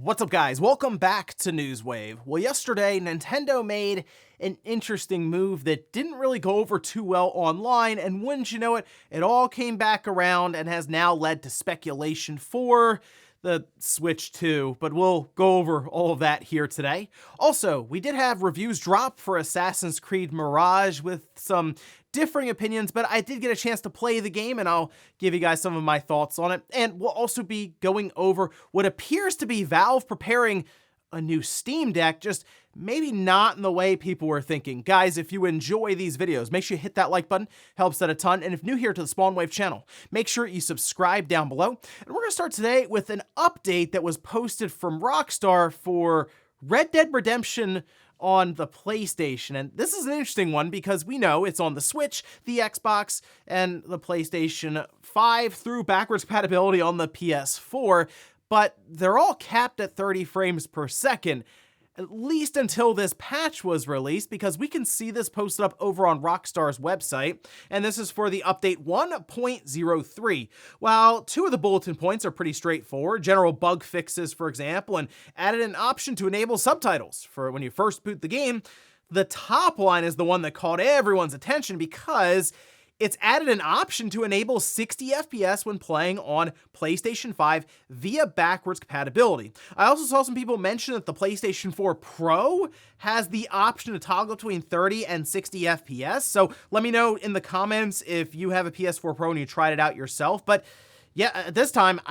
What's up, guys? Welcome back to Newswave. Well, yesterday, Nintendo made an interesting move that didn't really go over too well online, and wouldn't you know it, it all came back around and has now led to speculation for the Switch 2, but we'll go over all of that here today. Also, we did have reviews drop for Assassin's Creed Mirage with some differing opinions, but I did get a chance to play the game, and I'll give you guys some of my thoughts on it. And we'll also be going over what appears to be Valve preparing a new Steam Deck, just maybe not in the way people were thinking. Guys, if you enjoy these videos, make sure you hit that like button, helps out a ton. And if new here to the Spawnwave channel, make sure you subscribe down below. And we're gonna start today with an update that was posted from Rockstar for Red Dead Redemption on the PlayStation. And this is an interesting one because we know it's on the Switch, the Xbox, and the PlayStation 5 through backwards compatibility on the PS4, but they're all capped at 30 frames per second, at least until this patch was released, because we can see this posted up over on Rockstar's website, and this is for the update 1.03. While two of the bulletin points are pretty straightforward, general bug fixes, for example, and added an option to enable subtitles for when you first boot the game, the top line is the one that caught everyone's attention because it's added an option to enable 60 FPS when playing on PlayStation 5 via backwards compatibility. I also saw some people mention that the PlayStation 4 Pro has the option to toggle between 30 and 60 FPS, so let me know in the comments if you have a PS4 Pro and you tried it out yourself. But yeah, at this time,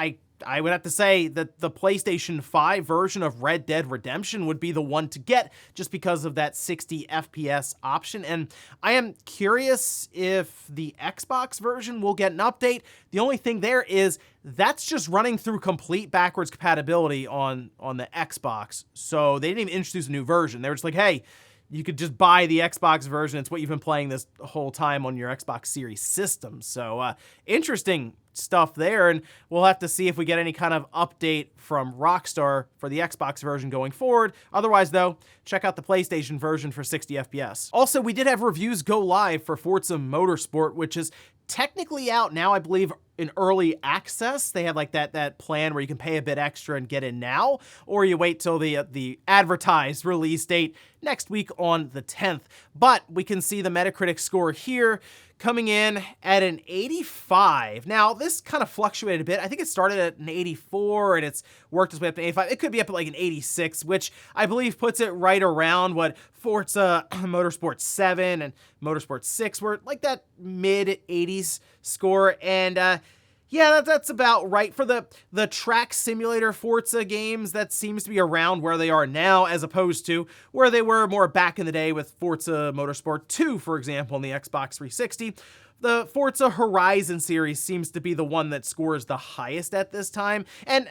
I would have to say that the PlayStation 5 version of Red Dead Redemption would be the one to get just because of that 60 FPS option. And I am curious if the Xbox version will get an update. The only thing there is that's just running through complete backwards compatibility on the Xbox. So they didn't even introduce a new version. They were just like, hey, you could just buy the Xbox version. It's what you've been playing this whole time on your Xbox Series system. So interesting stuff there, and we'll have to see if we get any kind of update from Rockstar for the Xbox version going forward. Otherwise, though, check out the PlayStation version for 60 FPS. Also, we did have reviews go live for Forza Motorsport, which is technically out now, I believe, in early access. They have like that plan where you can pay a bit extra and get in now, or you wait till the advertised release date next week on the 10th. But we can see the Metacritic score here coming in at an 85. Now, this kind of fluctuated a bit. I think it started at an 84 and it's worked its way up to 85. It could be up at like an 86, which I believe puts it right around what Forza Motorsport 7 and Motorsport 6 were, like that mid-80s score. And yeah, that's about right. For the track simulator Forza games, that seems to be around where they are now, as opposed to where they were more back in the day with Forza Motorsport 2, for example, on the Xbox 360. The Forza Horizon series seems to be the one that scores the highest at this time, and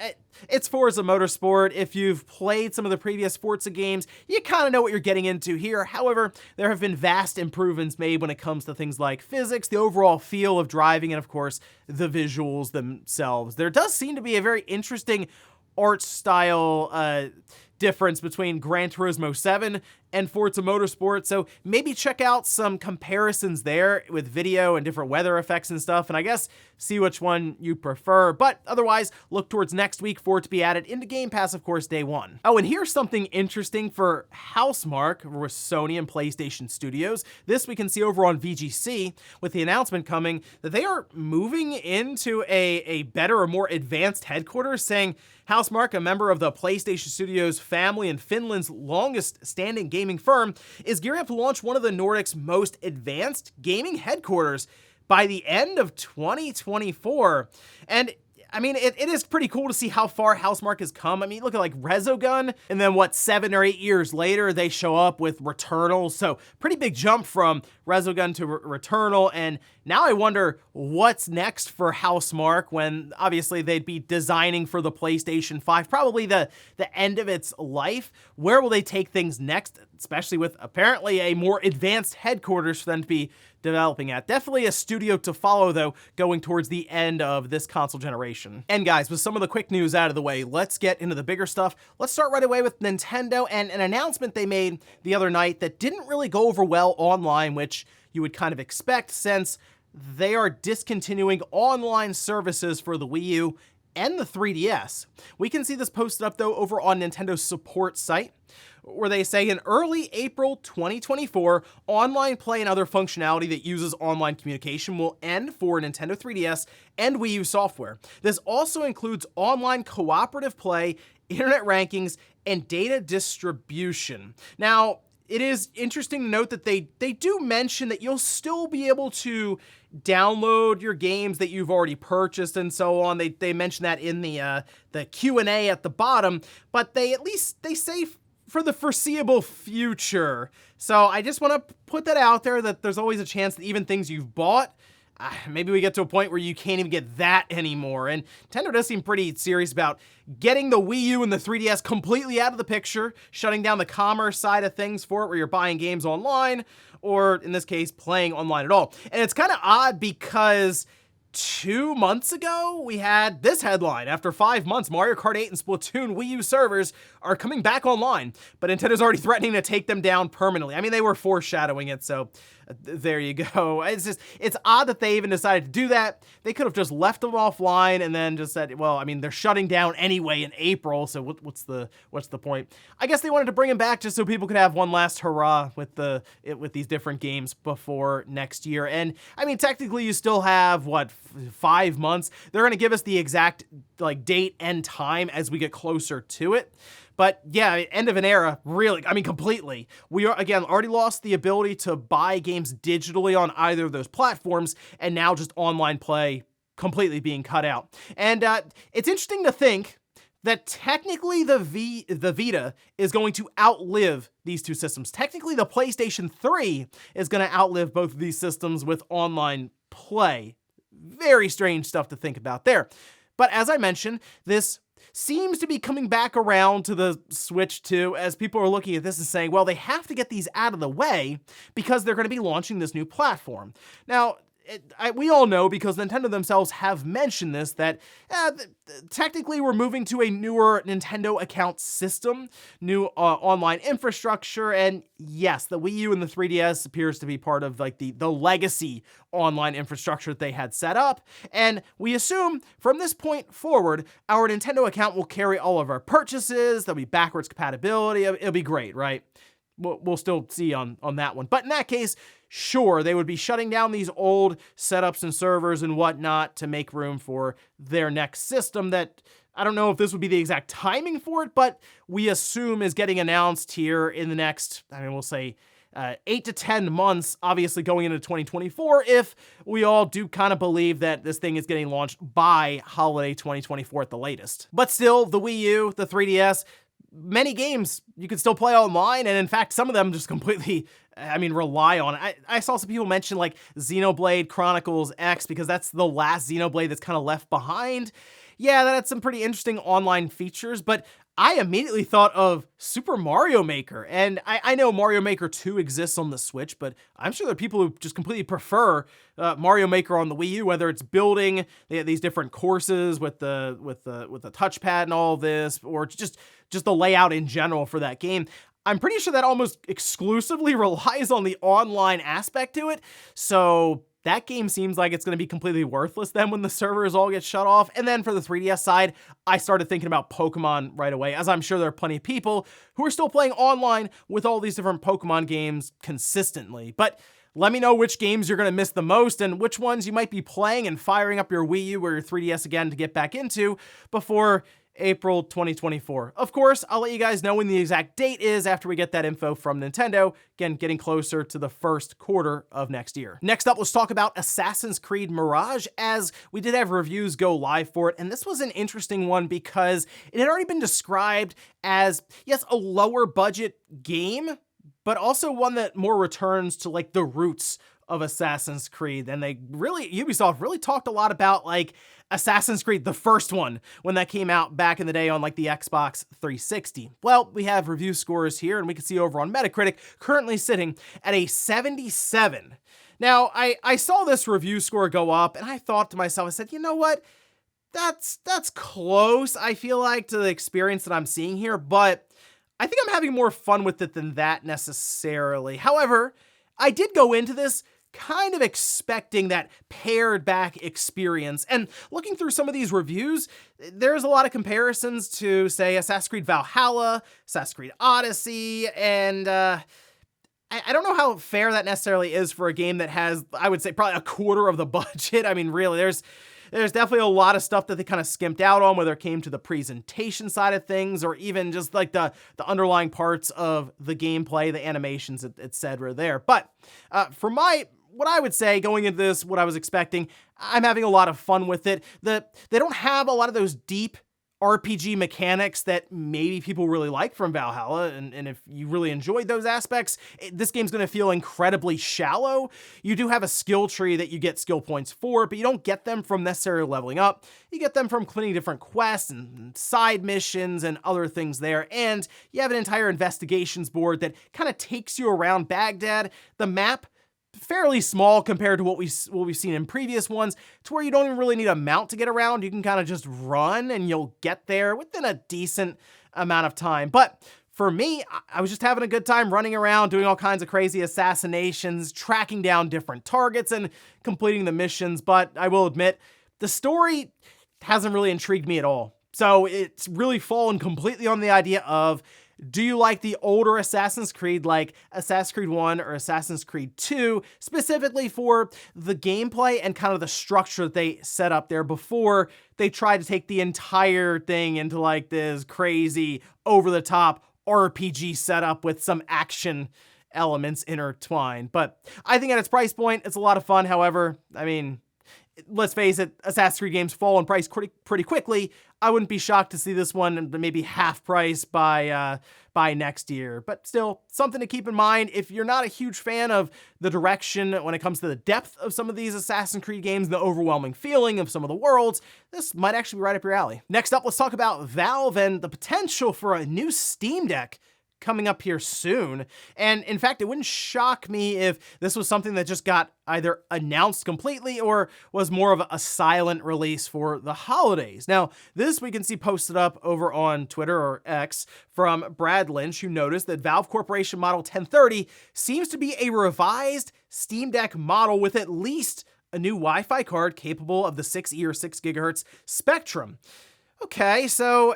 it's Forza Motorsport. If you've played some of the previous Forza games, you kind of know what you're getting into here. However, there have been vast improvements made when it comes to things like physics, the overall feel of driving, and of course, the visuals themselves. There does seem to be a very interesting art style difference between Gran Turismo 7 and Forza Motorsport, so maybe check out some comparisons there with video and different weather effects and stuff, and I guess see which one you prefer. But otherwise, look towards next week for it to be added into Game Pass, of course, day one. Oh, and here's something interesting for Housemarque with Sony and PlayStation Studios. This we can see over on VGC with the announcement coming that they are moving into a better or more advanced headquarters, saying Housemarque, a member of the PlayStation Studios family and Finland's longest standing gaming firm, is gearing up to launch one of the Nordic's most advanced gaming headquarters by the end of 2024. And I mean, it is pretty cool to see how far Housemarque has come. I mean, look at like Resogun, and then what, 7 or 8 years later, they show up with Returnal. So pretty big jump from Resogun to Returnal. And now I wonder what's next for Housemarque when obviously they'd be designing for the PlayStation 5, probably the end of its life. Where will they take things next, especially with apparently a more advanced headquarters for them to be developing at? Definitely a studio to follow, though, going towards the end of this console generation. And guys, with some of the quick news out of the way, let's get into the bigger stuff. Let's start right away with Nintendo and an announcement they made the other night that didn't really go over well online, which you would kind of expect since they are discontinuing online services for the Wii U and the 3DS. We can see this posted up though over on Nintendo's support site, where they say in early April 2024, online play and other functionality that uses online communication will end for Nintendo 3DS and Wii U software. This also includes online cooperative play, internet rankings, and data distribution. Now, it is interesting to note that they do mention that you'll still be able to download your games that you've already purchased and so on. They mention that in the Q&A at the bottom, but they say for the foreseeable future. So I just want to put that out there, that there's always a chance that even things you've bought, maybe we get to a point where you can't even get that anymore. And Nintendo does seem pretty serious about getting the Wii U and the 3DS completely out of the picture, shutting down the commerce side of things for it, where you're buying games online, or in this case, playing online at all. And it's kind of odd because 2 months ago, we had this headline. After 5 months, Mario Kart 8 and Splatoon Wii U servers are coming back online, but Nintendo's already threatening to take them down permanently. I mean, they were foreshadowing it, so there you go. It's odd that they even decided to do that. They could have just left them offline and then just said, well, I mean, they're shutting down anyway in April, so what's the point? I guess they wanted to bring them back just so people could have one last hurrah with these different games before next year. And I mean, technically, you still have 5 months. They're going to give us the exact date and time as we get closer to it. But yeah, end of an era, really. I mean, completely. We are, again, already lost the ability to buy games digitally on either of those platforms, and now just online play completely being cut out. And it's interesting to think that technically the Vita is going to outlive these two systems. Technically, the PlayStation 3 is going to outlive both of these systems with online play. Very strange stuff to think about there. But as I mentioned, this seems to be coming back around to the Switch too, as people are looking at this and saying, well, they have to get these out of the way because they're going to be launching this new platform. Now, we all know, because Nintendo themselves have mentioned this, that technically we're moving to a newer Nintendo account system, new online infrastructure, and yes, the Wii U and the 3DS appears to be part of the legacy online infrastructure that they had set up, and we assume from this point forward, our Nintendo account will carry all of our purchases, there'll be backwards compatibility, it'll be great, right? We'll still see on that one. But in that case, sure, they would be shutting down these old setups and servers and whatnot to make room for their next system that, I don't know if this would be the exact timing for it, but we assume is getting announced here in the next, we'll say 8 to 10 months, obviously going into 2024, if we all do kind of believe that this thing is getting launched by holiday 2024 at the latest. But still, the Wii U, the 3DS, many games you can still play online, and in fact, some of them just completely, rely on it. I saw some people mention Xenoblade Chronicles X, because that's the last Xenoblade that's kind of left behind. Yeah, that had some pretty interesting online features, but I immediately thought of Super Mario Maker, and I know Mario Maker 2 exists on the Switch, but I'm sure there are people who just completely prefer Mario Maker on the Wii U, whether it's building these different courses with the touchpad and all of this, or just the layout in general for that game. I'm pretty sure that almost exclusively relies on the online aspect to it, so that game seems like it's going to be completely worthless then when the servers all get shut off. And then for the 3DS side, I started thinking about Pokemon right away, as I'm sure there are plenty of people who are still playing online with all these different Pokemon games consistently. But let me know which games you're going to miss the most and which ones you might be playing and firing up your Wii U or your 3DS again to get back into before April 2024. Of course, I'll let you guys know when the exact date is after we get that info from Nintendo, again, getting closer to the first quarter of next year. Next up, let's talk about Assassin's Creed Mirage, as we did have reviews go live for it, and this was an interesting one because it had already been described as, yes, a lower budget game, but also one that more returns to the roots of Assassin's Creed. And Ubisoft really talked a lot about Assassin's Creed, the first one, when that came out back in the day on the Xbox 360. Well, we have review scores here, and we can see over on Metacritic, currently sitting at a 77. Now, I saw this review score go up, and I thought to myself, I said, you know what? That's close, I feel like, to the experience that I'm seeing here, but I think I'm having more fun with it than that necessarily. However, I did go into this kind of expecting that pared back experience. And looking through some of these reviews, there's a lot of comparisons to, say, Assassin's Creed Valhalla, Assassin's Creed Odyssey, and I don't know how fair that necessarily is for a game that has, I would say, probably a quarter of the budget. I mean, really, there's definitely a lot of stuff that they kind of skimped out on, whether it came to the presentation side of things or even just like the underlying parts of the gameplay, the animations, et cetera there. But for what I would say going into this, what I was expecting, I'm having a lot of fun with it. They don't have a lot of those deep RPG mechanics that maybe people really like from Valhalla, and if you really enjoyed those aspects, this game's going to feel incredibly shallow. You do have a skill tree that you get skill points for, but you don't get them from necessarily leveling up. You get them from completing different quests and side missions and other things there, and you have an entire investigations board that kind of takes you around Baghdad. The map, fairly small compared to what we've seen in previous ones, to where you don't even really need a mount to get around. You can kind of just run and you'll get there within a decent amount of time. But for me, I was just having a good time running around, doing all kinds of crazy assassinations, tracking down different targets and completing the missions. But I will admit, the story hasn't really intrigued me at all. So it's really fallen completely on the idea of, do you like the older Assassin's Creed, like Assassin's Creed 1 or Assassin's Creed 2, specifically for the gameplay and kind of the structure that they set up there before they tried to take the entire thing into like this crazy, over-the-top RPG setup with some action elements intertwined? But I think at its price point, it's a lot of fun. However, I mean, let's face it, Assassin's Creed games fall in price pretty quickly. I wouldn't be shocked to see this one maybe half price by next year. But still, something to keep in mind. If you're not a huge fan of the direction when it comes to the depth of some of these Assassin's Creed games, the overwhelming feeling of some of the worlds, this might actually be right up your alley. Next up, let's talk about Valve and the potential for a new Steam Deck coming up here soon. And in fact, it wouldn't shock me if this was something that just got either announced completely or was more of a silent release for the holidays. Now, this we can see posted up over on Twitter or X from Brad Lynch, who noticed that Valve Corporation Model 1030 seems to be a revised Steam Deck model with at least a new Wi-Fi card capable of the 6E or 6 gigahertz spectrum. Okay, so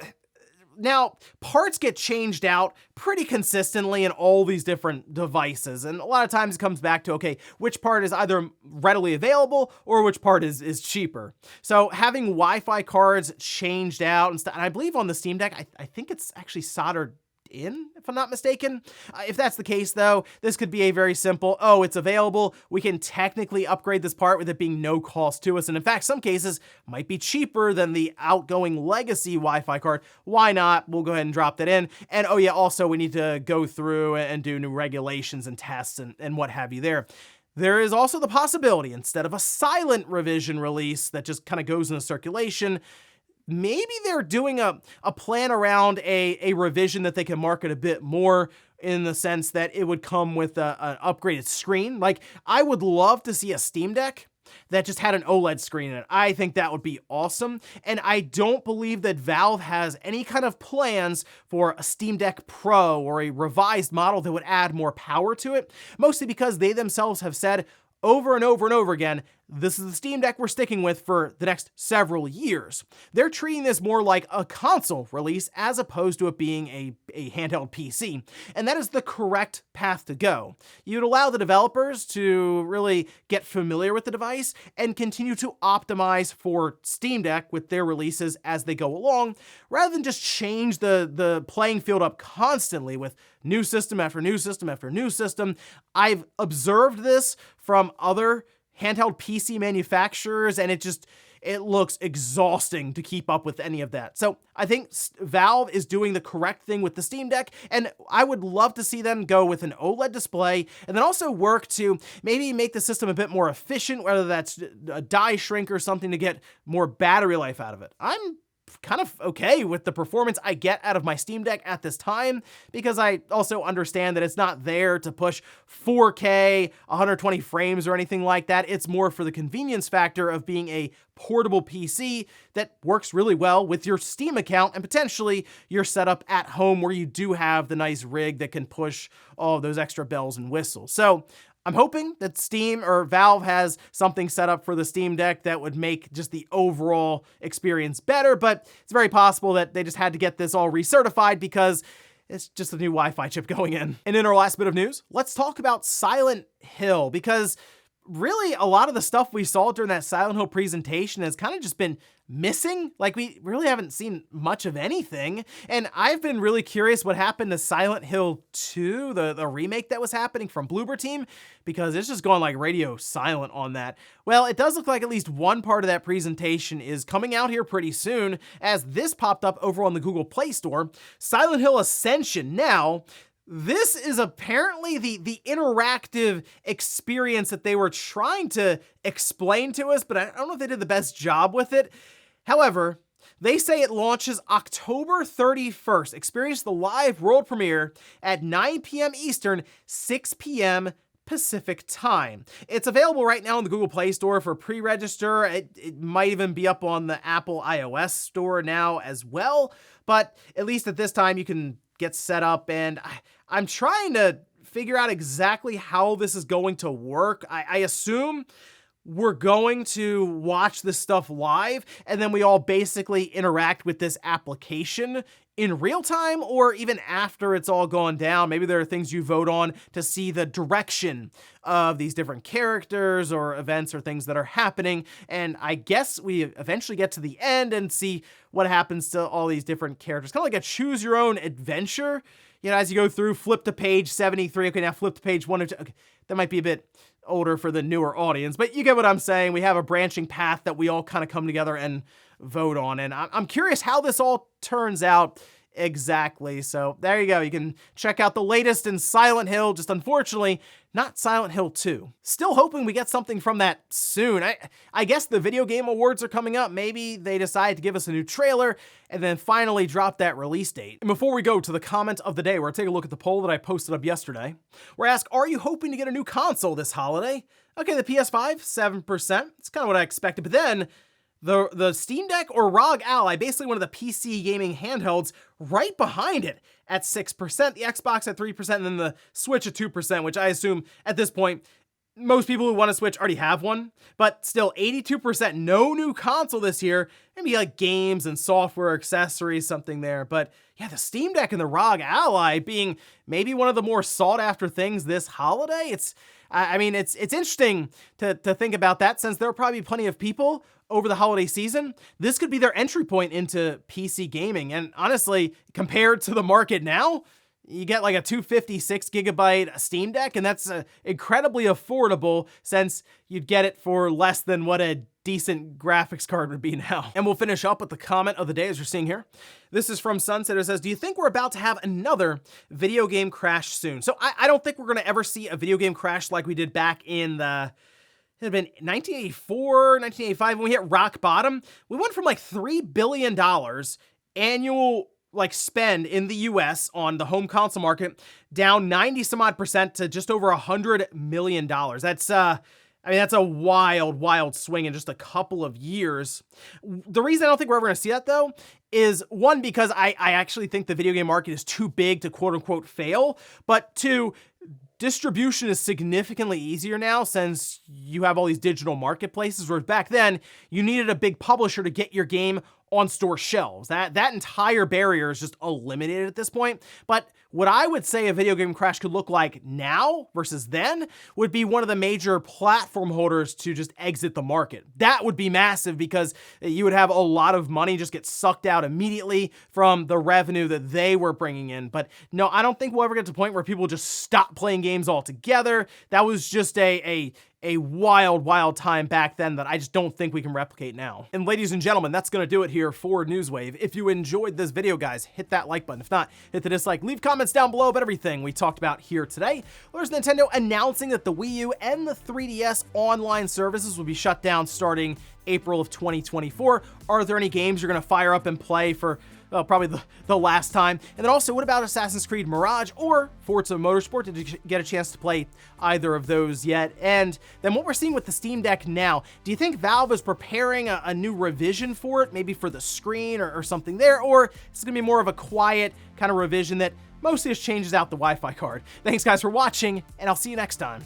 now, parts get changed out pretty consistently in all these different devices, and a lot of times it comes back to, okay, which part is either readily available or which part is cheaper. So having Wi-Fi cards changed out, and I believe on the Steam Deck, I think it's actually soldered in, if I'm not mistaken. If that's the case, though, this could be a very simple, oh, it's available, we can technically upgrade this part with it being no cost to us, and in fact, some cases might be cheaper than the outgoing legacy Wi-Fi card. Why not? We'll go ahead and drop that in. And oh yeah, also we need to go through and do new regulations and tests and what have you there. There is also the possibility, instead of a silent revision release that just kind of goes into circulation, maybe they're doing a plan around a revision that they can market a bit more, in the sense that it would come with an upgraded screen. Like, I would love to see a Steam Deck that just had an OLED screen in it. I think that would be awesome. And I don't believe that Valve has any kind of plans for a Steam Deck Pro or a revised model that would add more power to it, mostly because they themselves have said over and over and over again, this is the Steam Deck we're sticking with for the next several years. They're treating this more like a console release as opposed to it being a handheld PC. And that is the correct path to go. You'd allow the developers to really get familiar with the device and continue to optimize for Steam Deck with their releases as they go along, rather than just change the playing field up constantly with new system after new system after new system. I've observed this from other handheld PC manufacturers, and it looks exhausting to keep up with any of that. So I think Valve is doing the correct thing with the Steam Deck, and I would love to see them go with an OLED display, and then also work to maybe make the system a bit more efficient, whether that's a die shrink or something to get more battery life out of it. I'm kind of okay with the performance I get out of my Steam Deck at this time, because I also understand that it's not there to push 4K, 120 frames or anything like that. It's more for the convenience factor of being a portable PC that works really well with your Steam account and potentially your setup at home where you do have the nice rig that can push all of those extra bells and whistles. So I'm hoping that Steam or Valve has something set up for the Steam Deck that would make just the overall experience better, but it's very possible that they just had to get this all recertified because it's just a new Wi-Fi chip going in. And in our last bit of news, let's talk about Silent Hill, because really a lot of the stuff we saw during that Silent Hill presentation has kind of just been missing. Like, we really haven't seen much of anything. And I've been really curious what happened to Silent Hill 2, the remake that was happening from Bloober Team, because it's just gone like radio silent on that. Well, it does look like at least one part of that presentation is coming out here pretty soon, as this popped up over on the Google Play Store. Silent Hill Ascension. Now, this is apparently the interactive experience that they were trying to explain to us, but I don't know if they did the best job with it. However, they say it launches October 31st. Experience the live world premiere at 9 p.m. Eastern, 6 p.m. Pacific time. It's available right now in the Google Play Store for pre-register. It might even be up on the Apple iOS store now as well, but at least at this time you can get set up, and I'm trying to figure out exactly how this is going to work. I assume we're going to watch this stuff live, and then we all basically interact with this application in real time, or even after it's all gone down. Maybe there are things you vote on to see the direction of these different characters or events or things that are happening. And I guess we eventually get to the end and see what happens to all these different characters. Kind of like a choose your own adventure. You know, as you go through, flip to page 73. Okay, now flip to page 1 or 2. Okay, that might be a bit older for the newer audience, but you get what I'm saying. We have a branching path that we all kind of come together and vote on, and I'm curious how this all turns out exactly. So there you go. You can check out the latest in Silent Hill, just unfortunately not Silent Hill 2. Still hoping we get something from that soon. I guess the video game awards are coming up. Maybe they decide to give us a new trailer and then finally drop that release date. And before we go to the comment of the day, we're taking a look at the poll that I posted up yesterday. We're asked, are you hoping to get a new console this holiday? Okay, the PS5, 7%. It's kind of what I expected, but then the Steam Deck or ROG Ally, basically one of the PC gaming handhelds, right behind it at 6%, the Xbox at 3%, and then the Switch at 2%, which I assume at this point, most people who want a Switch already have one, but still 82%, no new console this year. Maybe like games and software accessories, something there. But yeah, the Steam Deck and the ROG Ally being maybe one of the more sought after things this holiday. It's interesting to think about that, since there will probably be plenty of people over the holiday season. This could be their entry point into PC gaming. And honestly, compared to the market now, you get like a 256 gigabyte Steam Deck, and that's incredibly affordable, since you'd get it for less than what a decent graphics card would be now. And we'll finish up with the comment of the day, as you're seeing here. This is from Sunset. It says, do you think we're about to have another video game crash soon? So I don't think we're going to ever see a video game crash like we did back in the... It had been 1984, 1985, when we hit rock bottom. We went from like $3 billion annual spend in the US on the home console market down 90 some odd percent to just over $100 million. That's that's a wild swing in just a couple of years. The reason I don't think we're ever going to see that, though, is one, because I actually think the video game market is too big to quote unquote fail, but two, distribution is significantly easier now, since you have all these digital marketplaces, whereas back then you needed a big publisher to get your game on store shelves. That entire barrier is just eliminated at this point. But what I would say a video game crash could look like now versus then would be one of the major platform holders to just exit the market. That would be massive, because you would have a lot of money just get sucked out immediately from the revenue that they were bringing in. But no, I don't think we'll ever get to the point where people just stop playing games altogether. That was just a wild time back then that I just don't think we can replicate now. And ladies and gentlemen, that's going to do it here for Newswave. If you enjoyed this video, guys, hit that like button. If not, hit the dislike. Leave comments down below about everything we talked about here today. There's Nintendo announcing that the Wii U and the 3DS online services will be shut down starting April of 2024. Are there any games you're going to fire up and play for probably the last time? And then also, what about Assassin's Creed Mirage or Forza Motorsport? Did you get a chance to play either of those yet? And then what we're seeing with the Steam Deck now, do you think Valve is preparing a new revision for it, maybe for the screen or something there? Or it's going to be more of a quiet kind of revision that mostly just changes out the Wi-Fi card? Thanks guys for watching, and I'll see you next time.